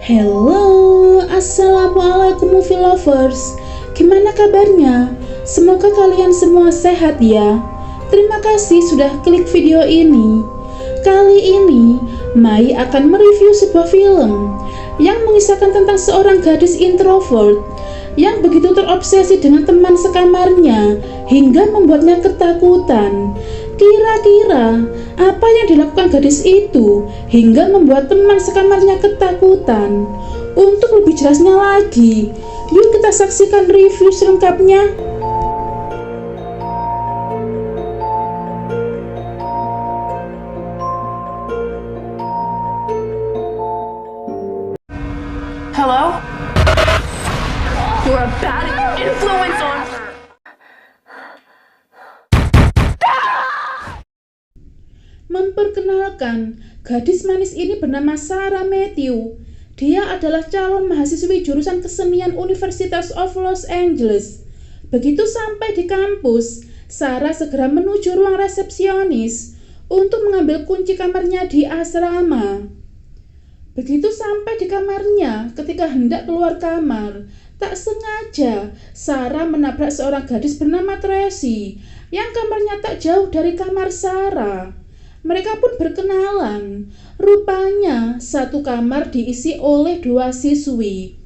Hello, assalamualaikum movie lovers. Gimana kabarnya? Semoga kalian semua sehat ya. Terima kasih sudah klik video ini. Kali ini Mai akan mereview sebuah film yang mengisahkan tentang seorang gadis introvert yang begitu terobsesi dengan teman sekamarnya hingga membuatnya ketakutan. Kira-kira apa yang dilakukan gadis itu hingga membuat teman sekamarnya ketakutan? Untuk lebih jelasnya lagi, yuk kita saksikan review selengkapnya. Hello? You're a bad influence on her. Memperkenalkan, gadis manis ini bernama Sarah Matthew. Dia adalah calon mahasiswi jurusan kesenian Universitas of Los Angeles. Begitu sampai di kampus, Sarah segera menuju ruang resepsionis untuk mengambil kunci kamarnya di asrama. Begitu sampai di kamarnya, ketika hendak keluar kamar, tak sengaja Sarah menabrak seorang gadis bernama Tracy yang kamarnya tak jauh dari kamar Sarah. Mereka pun berkenalan. Rupanya satu kamar diisi oleh dua siswi.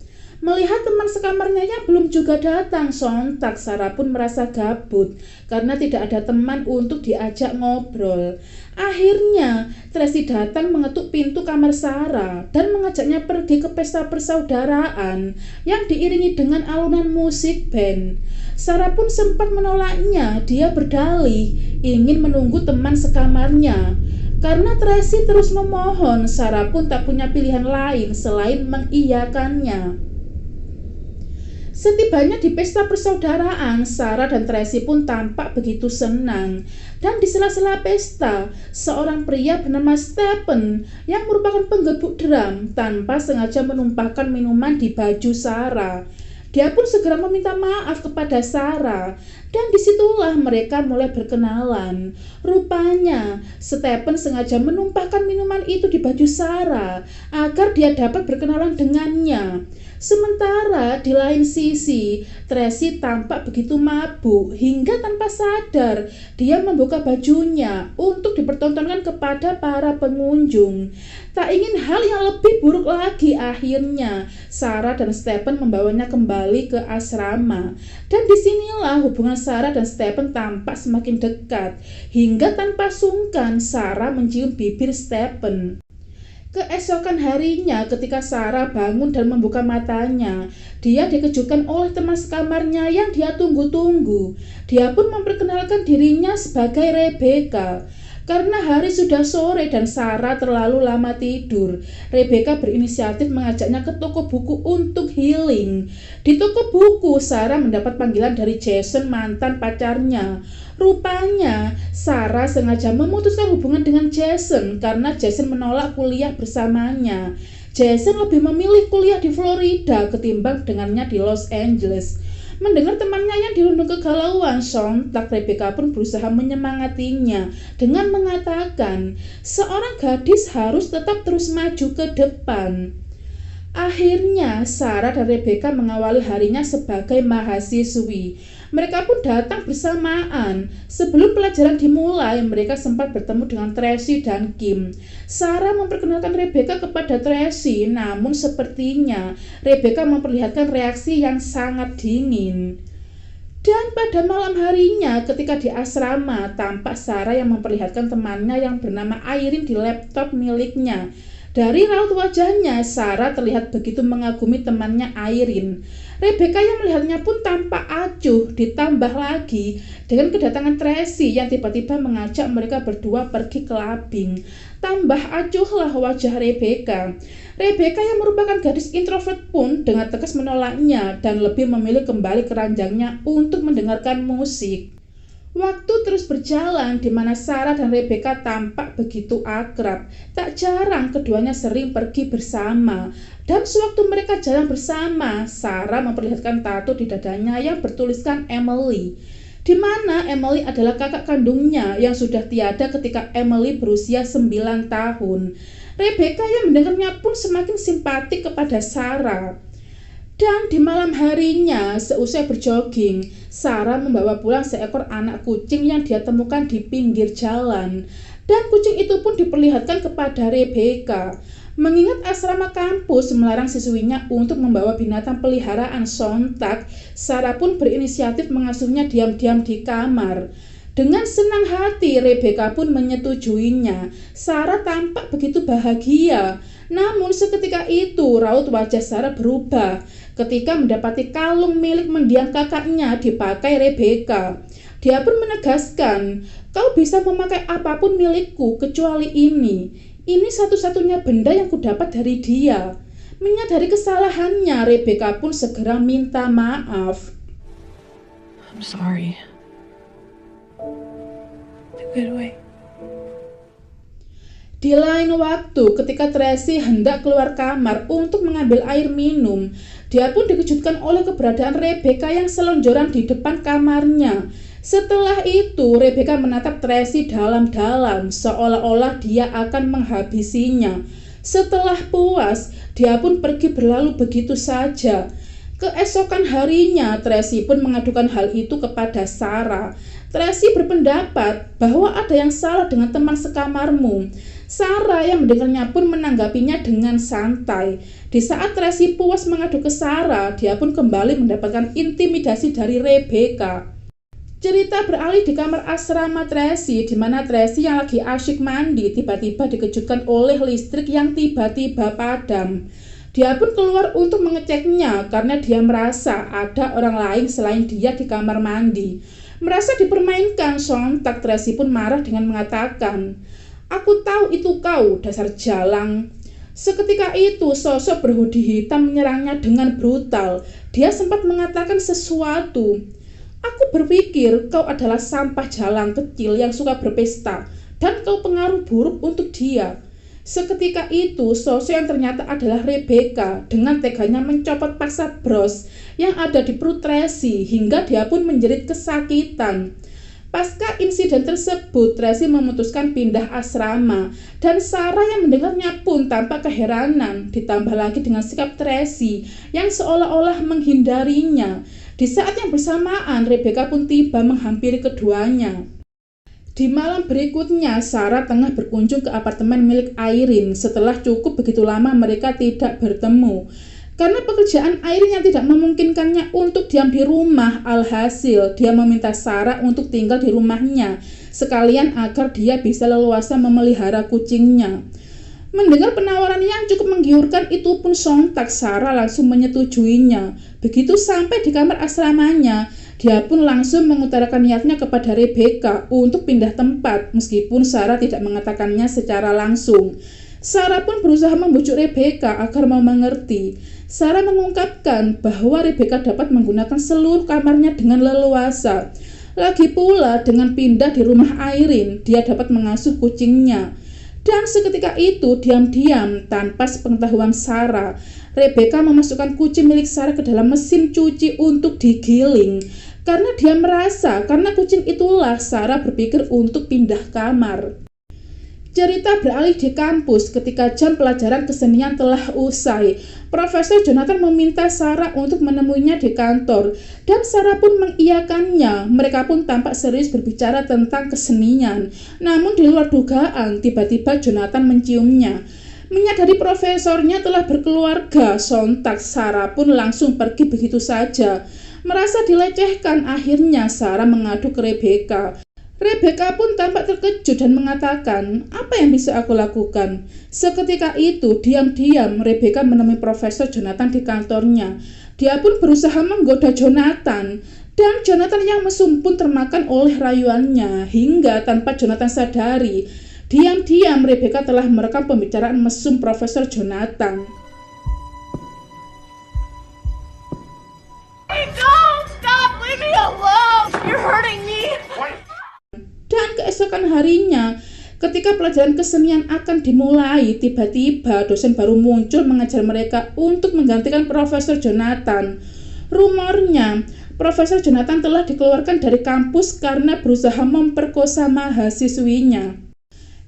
Melihat teman sekamarnya yang belum juga datang, sontak Sarah pun merasa gabut karena tidak ada teman untuk diajak ngobrol. Akhirnya Tracy datang mengetuk pintu kamar Sarah dan mengajaknya pergi ke pesta persaudaraan yang diiringi dengan alunan musik band. Sarah pun sempat menolaknya. Dia berdalih ingin menunggu teman sekamarnya. Karena Tracy terus memohon, Sarah pun tak punya pilihan lain selain mengiyakannya. Setibanya di pesta persaudaraan, Sarah dan Tracy pun tampak begitu senang. Dan di sela-sela pesta, seorang pria bernama Stephen yang merupakan penggebuk drum tanpa sengaja menumpahkan minuman di baju Sarah. Dia pun segera meminta maaf kepada Sarah, dan disitulah mereka mulai berkenalan. Rupanya, Stephen sengaja menumpahkan minuman itu di baju Sarah agar dia dapat berkenalan dengannya. Sementara di lain sisi, Tracy tampak begitu mabuk hingga tanpa sadar dia membuka bajunya untuk dipertontonkan kepada para pengunjung. Tak ingin hal yang lebih buruk lagi, akhirnya Sarah dan Stephen membawanya kembali ke asrama. Dan disinilah hubungan Sarah dan Stephen tampak semakin dekat, hingga tanpa sungkan Sarah mencium bibir Stephen. Keesokan harinya ketika Sarah bangun dan membuka matanya, dia dikejutkan oleh teman sekamarnya yang dia tunggu-tunggu. Dia pun memperkenalkan dirinya sebagai Rebecca. Karena hari sudah sore dan Sarah terlalu lama tidur, Rebecca berinisiatif mengajaknya ke toko buku untuk healing. Di toko buku, Sarah mendapat panggilan dari Jason, mantan pacarnya. Rupanya, Sarah sengaja memutuskan hubungan dengan Jason karena Jason menolak kuliah bersamanya. Jason lebih memilih kuliah di Florida ketimbang dengannya di Los Angeles. Mendengar temannya yang dirundung kegalauan, sontak Rebecca pun berusaha menyemangatinya dengan mengatakan, seorang gadis harus tetap terus maju ke depan. Akhirnya, Sarah dan Rebecca mengawali harinya sebagai mahasiswi. Mereka pun datang bersamaan. Sebelum pelajaran dimulai, mereka sempat bertemu dengan Tracy dan Kim. Sarah memperkenalkan Rebecca kepada Tracy, namun sepertinya Rebecca memperlihatkan reaksi yang sangat dingin. Dan pada malam harinya ketika di asrama, tampak Sarah yang memperlihatkan temannya yang bernama Irene di laptop miliknya. Dari raut wajahnya, Sarah terlihat begitu mengagumi temannya Irene. Rebecca yang melihatnya pun tampak acuh, ditambah lagi dengan kedatangan Tracy yang tiba-tiba mengajak mereka berdua pergi ke clubbing. Tambah acuhlah wajah Rebecca. Rebecca yang merupakan gadis introvert pun dengan tegas menolaknya dan lebih memilih kembali ke ranjangnya untuk mendengarkan musik. Waktu terus berjalan di mana Sarah dan Rebecca tampak begitu akrab. Tak jarang keduanya sering pergi bersama. Dan sewaktu mereka jalan bersama, Sarah memperlihatkan tato di dadanya yang bertuliskan Emily. di mana Emily adalah kakak kandungnya yang sudah tiada ketika Emily berusia 9 tahun. Rebecca yang mendengarnya pun semakin simpatik kepada Sarah. Dan di malam harinya, seusai berjogging, Sarah membawa pulang seekor anak kucing yang dia temukan di pinggir jalan. Dan kucing itu pun diperlihatkan kepada Rebecca. Mengingat asrama kampus melarang siswinya untuk membawa binatang peliharaan, sontak Sarah pun berinisiatif mengasuhnya diam-diam di kamar. Dengan senang hati, Rebecca pun menyetujuinya. Sarah tampak begitu bahagia. Namun seketika itu raut wajah Sarah berubah ketika mendapati kalung milik mendiang kakaknya dipakai Rebecca. Dia pun menegaskan, "Kau bisa memakai apapun milikku kecuali ini. Ini satu-satunya benda yang kudapat dari dia." Menyadari kesalahannya, Rebecca pun segera minta maaf. I'm sorry. In a good way. Di lain waktu, ketika Tracy hendak keluar kamar untuk mengambil air minum, dia pun dikejutkan oleh keberadaan Rebecca yang selonjoran di depan kamarnya. Setelah itu, Rebecca menatap Tracy dalam-dalam, seolah-olah dia akan menghabisinya. Setelah puas, dia pun pergi berlalu begitu saja. Keesokan harinya, Tracy pun mengadukan hal itu kepada Sarah. Tracy berpendapat bahwa ada yang salah dengan teman sekamarmu. Sarah yang mendengarnya pun menanggapinya dengan santai. Di saat Tracy puas mengadu ke Sarah, dia pun kembali mendapatkan intimidasi dari Rebecca. Cerita beralih di kamar asrama Tracy, di mana Tracy yang lagi asyik mandi tiba-tiba dikejutkan oleh listrik yang tiba-tiba padam. Dia pun keluar untuk mengeceknya karena dia merasa ada orang lain selain dia di kamar mandi. Merasa dipermainkan, sontak Tracy pun marah dengan mengatakan, "Aku tahu itu kau, dasar jalang." Seketika itu, sosok berhoodie hitam menyerangnya dengan brutal. Dia sempat mengatakan sesuatu. "Aku berpikir kau adalah sampah jalang kecil yang suka berpesta, dan kau pengaruh buruk untuk dia." Seketika itu, sosok yang ternyata adalah Rebecca dengan teganya mencopot paksa bros yang ada di perut Tracy hingga dia pun menjerit kesakitan. Pasca insiden tersebut, Tracy memutuskan pindah asrama dan Sarah yang mendengarnya pun tampak keheranan, ditambah lagi dengan sikap Tracy yang seolah-olah menghindarinya. Di saat yang bersamaan, Rebecca pun tiba menghampiri keduanya. Di malam berikutnya, Sarah tengah berkunjung ke apartemen milik Irene setelah cukup begitu lama mereka tidak bertemu. Karena pekerjaan Irene yang tidak memungkinkannya untuk diam di rumah, alhasil dia meminta Sarah untuk tinggal di rumahnya, sekalian agar dia bisa leluasa memelihara kucingnya. Mendengar penawaran yang cukup menggiurkan itu pun sontak Sarah langsung menyetujuinya. Begitu sampai di kamar asramanya, dia pun langsung mengutarakan niatnya kepada Rebecca untuk pindah tempat meskipun Sarah tidak mengatakannya secara langsung. Sarah pun berusaha membujuk Rebecca agar mau mengerti. Sarah mengungkapkan bahwa Rebecca dapat menggunakan seluruh kamarnya dengan leluasa. Lagi pula dengan pindah di rumah Irene, dia dapat mengasuh kucingnya. Dan seketika itu, diam-diam tanpa sepengetahuan Sarah, Rebecca memasukkan kucing milik Sarah ke dalam mesin cuci untuk digiling. Karena dia merasa karena kucing itulah Sarah berpikir untuk pindah kamar. Cerita beralih di kampus ketika jam pelajaran kesenian telah usai. Profesor Jonathan meminta Sarah untuk menemuinya di kantor dan Sarah pun mengiyakannya. Mereka pun tampak serius berbicara tentang kesenian. Namun di luar dugaan, tiba-tiba Jonathan menciumnya. Menyadari profesornya telah berkeluarga, sontak Sarah pun langsung pergi begitu saja. Merasa dilecehkan, akhirnya Sarah mengadu ke Rebecca. Rebecca pun tampak terkejut dan mengatakan, "Apa yang bisa aku lakukan?" Seketika itu, diam-diam Rebecca menemui Profesor Jonathan di kantornya. Dia pun berusaha menggoda Jonathan, dan Jonathan yang mesum pun termakan oleh rayuannya, hingga tanpa Jonathan sadari, diam-diam Rebecca telah merekam pembicaraan mesum Profesor Jonathan. Hey, don't stop! Leave me alone! You're hurting me! Dan keesokan harinya, ketika pelajaran kesenian akan dimulai, tiba-tiba dosen baru muncul mengajar mereka untuk menggantikan Profesor Jonathan. Rumornya, Profesor Jonathan telah dikeluarkan dari kampus karena berusaha memperkosa mahasiswinya.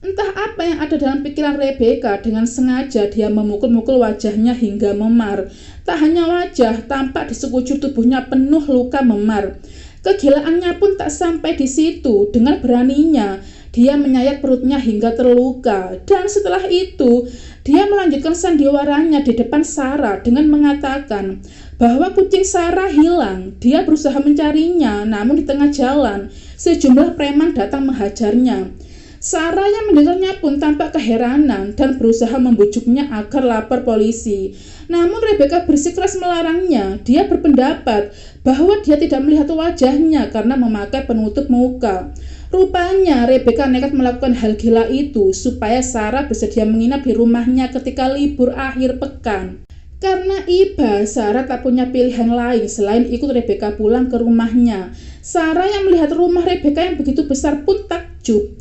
Entah apa yang ada dalam pikiran Rebecca, dengan sengaja dia memukul-mukul wajahnya hingga memar. Tak hanya wajah, tampak di sekujur tubuhnya penuh luka memar. Kegilaannya pun tak sampai di situ. Dengan beraninya, dia menyayat perutnya hingga terluka. Dan setelah itu, dia melanjutkan sandiwaranya di depan Sarah dengan mengatakan bahwa kucing Sarah hilang. Dia berusaha mencarinya, namun di tengah jalan, sejumlah preman datang menghajarnya. Sarah yang mendengarnya pun tampak keheranan dan berusaha membujuknya agar lapor polisi. Namun Rebecca bersikeras melarangnya. Dia berpendapat bahwa dia tidak melihat wajahnya karena memakai penutup muka. Rupanya Rebecca nekat melakukan hal gila itu supaya Sarah bersedia menginap di rumahnya ketika libur akhir pekan. Karena iba, Sarah tak punya pilihan lain selain ikut Rebecca pulang ke rumahnya. Sarah yang melihat rumah Rebecca yang begitu besar pun takjub.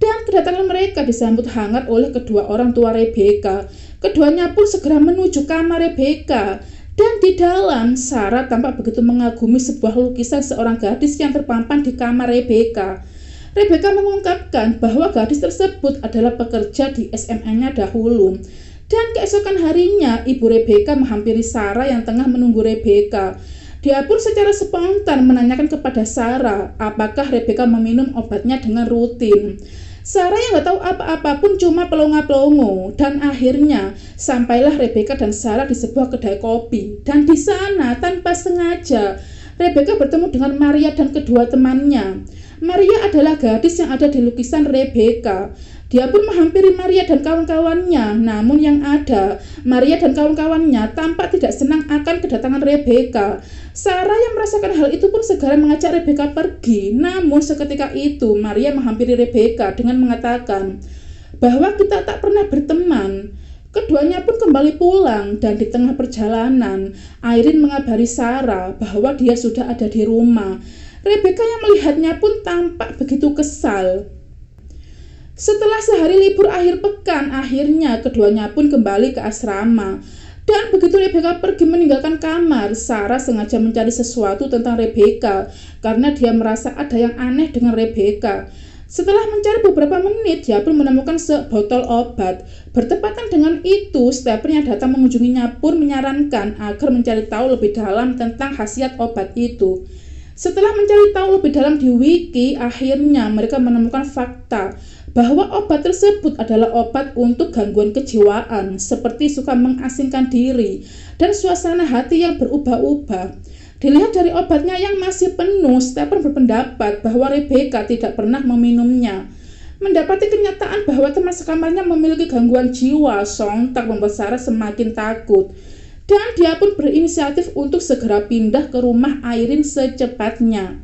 Dan kedatangan mereka disambut hangat oleh kedua orang tua Rebecca. Keduanya pun segera menuju kamar Rebecca. Dan di dalam, Sarah tampak begitu mengagumi sebuah lukisan seorang gadis yang terpampang di kamar Rebecca. Rebecca mengungkapkan bahwa gadis tersebut adalah pekerja di SMA-nya dahulu. Dan keesokan harinya, ibu Rebecca menghampiri Sarah yang tengah menunggu Rebecca. Dia pun secara spontan menanyakan kepada Sarah apakah Rebecca meminum obatnya dengan rutin. Sarah yang gak tahu apa-apa pun cuma pelongo-pelongo. Dan akhirnya sampailah Rebecca dan Sarah di sebuah kedai kopi. Dan di sana tanpa sengaja Rebecca bertemu dengan Maria dan kedua temannya. Maria adalah gadis yang ada di lukisan Rebecca. Dia pun menghampiri Maria dan kawan-kawannya. Namun yang ada, Maria dan kawan-kawannya tampak tidak senang akan kedatangan Rebecca. Sarah yang merasakan hal itu pun segera mengajak Rebecca pergi. Namun seketika itu Maria menghampiri Rebecca dengan mengatakan bahwa kita tak pernah berteman. Keduanya pun kembali pulang dan di tengah perjalanan Irene mengabari Sarah bahwa dia sudah ada di rumah. Rebecca yang melihatnya pun tampak begitu kesal. Setelah sehari libur akhir pekan, akhirnya keduanya pun kembali ke asrama. Dan begitu Rebecca pergi meninggalkan kamar, Sarah sengaja mencari sesuatu tentang Rebecca karena dia merasa ada yang aneh dengan Rebecca. Setelah mencari beberapa menit, dia pun menemukan sebotol obat. Bertepatan dengan itu, Stephen yang datang mengunjunginya pun menyarankan agar mencari tahu lebih dalam tentang khasiat obat itu. Setelah mencari tahu lebih dalam di wiki, akhirnya mereka menemukan fakta bahwa obat tersebut adalah obat untuk gangguan kejiwaan, seperti suka mengasingkan diri dan suasana hati yang berubah-ubah. Dilihat dari obatnya yang masih penuh, Stephen berpendapat bahwa Rebecca tidak pernah meminumnya. Mendapati kenyataan bahwa teman sekamarnya memiliki gangguan jiwa, sontak membuat Sarah semakin takut. Dan dia pun berinisiatif untuk segera pindah ke rumah Irene secepatnya.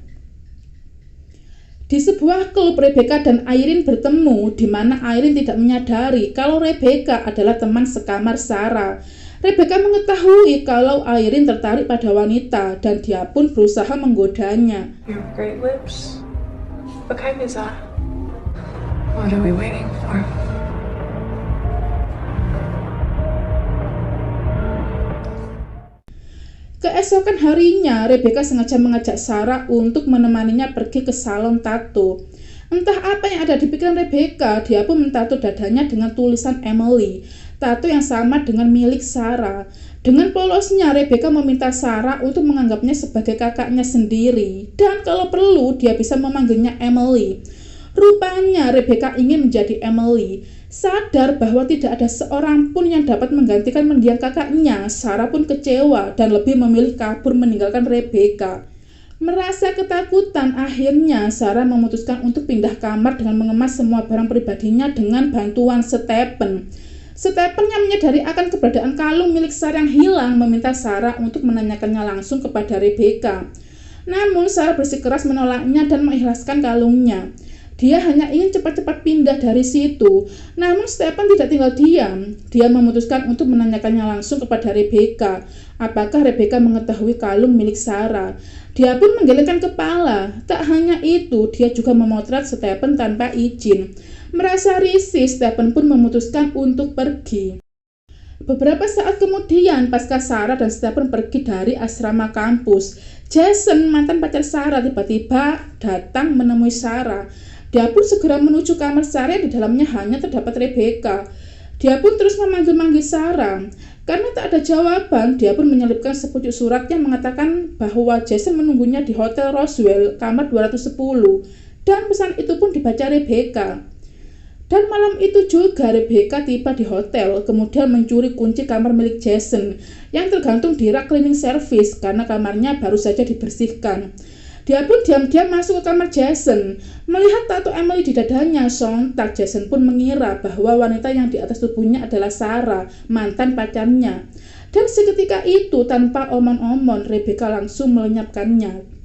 Di sebuah klub, Rebecca dan Irene bertemu, di mana Irene tidak menyadari kalau Rebecca adalah teman sekamar Sarah. Rebecca mengetahui kalau Irene tertarik pada wanita dan dia pun berusaha menggodanya. You have great lips. What kind is that? What are we waiting for? Keesokan harinya, Rebecca sengaja mengajak Sarah untuk menemaninya pergi ke salon tato. Entah apa yang ada di pikiran Rebecca, dia pun mentato dadanya dengan tulisan Emily, tato yang sama dengan milik Sarah. Dengan polosnya, Rebecca meminta Sarah untuk menganggapnya sebagai kakaknya sendiri, dan kalau perlu dia bisa memanggilnya Emily. Rupanya Rebecca ingin menjadi Emily. Sadar bahwa tidak ada seorang pun yang dapat menggantikan mendiang kakaknya, Sarah pun kecewa dan lebih memilih kabur meninggalkan Rebecca. Merasa ketakutan, akhirnya Sarah memutuskan untuk pindah kamar dengan mengemas semua barang pribadinya dengan bantuan Stephen. Stephen yang menyadari akan keberadaan kalung milik Sarah yang hilang meminta Sarah untuk menanyakannya langsung kepada Rebecca. Namun Sarah bersikeras menolaknya dan mengikhlaskan kalungnya. Dia hanya ingin cepat-cepat pindah dari situ. Namun Stephen tidak tinggal diam. Dia memutuskan untuk menanyakannya langsung kepada Rebecca. Apakah Rebecca mengetahui kalung milik Sarah? Dia pun menggelengkan kepala. Tak hanya itu, dia juga memotret Stephen tanpa izin. Merasa risih, Stephen pun memutuskan untuk pergi. Beberapa saat kemudian, pasca Sarah dan Stephen pergi dari asrama kampus, Jason, mantan pacar Sarah, tiba-tiba datang menemui Sarah. Dia pun segera menuju kamar Sarah, di dalamnya hanya terdapat Rebecca. Dia pun terus memanggil-manggil Sarah. Karena tak ada jawaban, dia pun menyelipkan sepucuk surat yang mengatakan bahwa Jason menunggunya di Hotel Roswell, kamar 210. Dan pesan itu pun dibaca Rebecca. Dan malam itu juga Rebecca tiba di hotel, kemudian mencuri kunci kamar milik Jason yang tergantung di rak cleaning service karena kamarnya baru saja dibersihkan. Dia pun diam-diam masuk ke kamar Jason. Melihat tato Emily di dadanya, sontak Jason pun mengira bahwa wanita yang di atas tubuhnya adalah Sarah, mantan pacarnya. Dan seketika itu, tanpa omon-omon, Rebecca langsung melenyapkannya.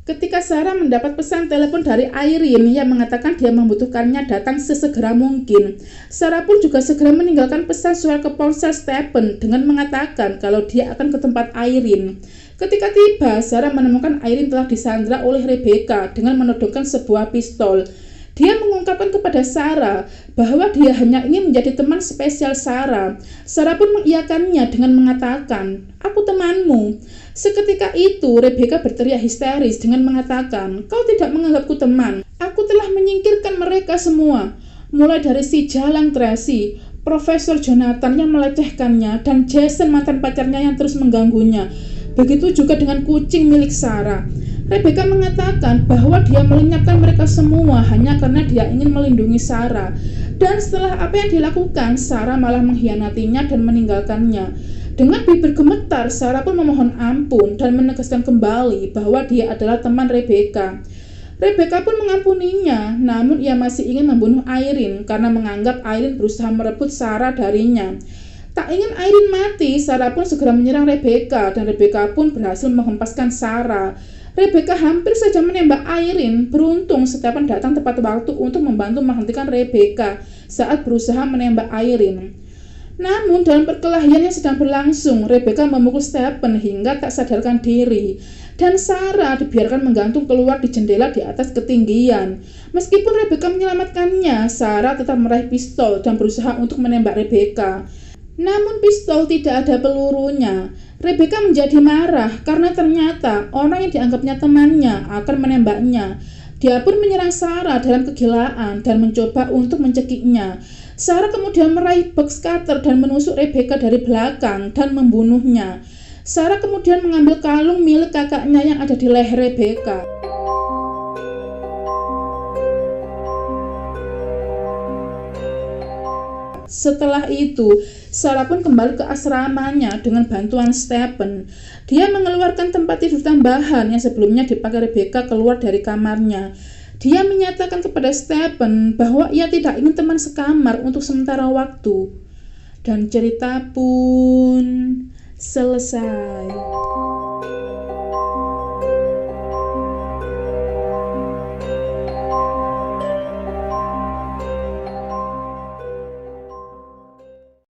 Ketika Sarah mendapat pesan telepon dari Irene yang mengatakan dia membutuhkannya datang sesegera mungkin, Sarah pun juga segera meninggalkan pesan suara ke ponsel Stephen dengan mengatakan kalau dia akan ke tempat Irene. Ketika tiba, Sarah menemukan Irene telah disandra oleh Rebecca dengan menodongkan sebuah pistol. Dia mengungkapkan kepada Sarah bahwa dia hanya ingin menjadi teman spesial Sarah. Sarah pun mengiyakannya dengan mengatakan, "Aku temanmu." Seketika itu, Rebecca berteriak histeris dengan mengatakan, "Kau tidak menganggapku teman. Aku telah menyingkirkan mereka semua. Mulai dari si jalang Tracy, Profesor Jonathan yang melecehkannya, dan Jason mantan pacarnya yang terus mengganggunya. Begitu juga dengan kucing milik Sarah." Rebecca mengatakan bahwa dia melenyapkan mereka semua hanya karena dia ingin melindungi Sarah. Dan setelah apa yang dilakukan, Sarah malah mengkhianatinya dan meninggalkannya. Dengan bibir gemetar, Sarah pun memohon ampun dan menegaskan kembali bahwa dia adalah teman Rebecca. Rebecca pun mengampuninya, namun ia masih ingin membunuh Irene karena menganggap Irene berusaha merebut Sarah darinya. Tak ingin Irene mati, Sarah pun segera menyerang Rebecca dan Rebecca pun berhasil menghempaskan Sarah. Rebecca hampir saja menembak Irene. Beruntung Stephen datang tepat waktu untuk membantu menghentikan Rebecca saat berusaha menembak Irene. Namun dalam perkelahian yang sedang berlangsung, Rebecca memukul Stephen hingga tak sadarkan diri. Dan Sarah dibiarkan menggantung keluar di jendela di atas ketinggian. Meskipun Rebecca menyelamatkannya, Sarah tetap meraih pistol dan berusaha untuk menembak Rebecca. Namun pistol tidak ada pelurunya. Rebecca menjadi marah karena ternyata orang yang dianggapnya temannya akan menembaknya. Dia pun menyerang Sarah dalam kegilaan dan mencoba untuk mencekiknya. Sarah kemudian meraih box cutter dan menusuk Rebecca dari belakang dan membunuhnya. Sarah kemudian mengambil kalung milik kakaknya yang ada di leher Rebecca. Setelah itu, Sarah pun kembali ke asramanya dengan bantuan Stephen. Dia mengeluarkan tempat tidur tambahan yang sebelumnya dipakai Rebecca keluar dari kamarnya. Dia menyatakan kepada Stephen bahwa ia tidak ingin teman sekamar untuk sementara waktu. Dan cerita pun selesai.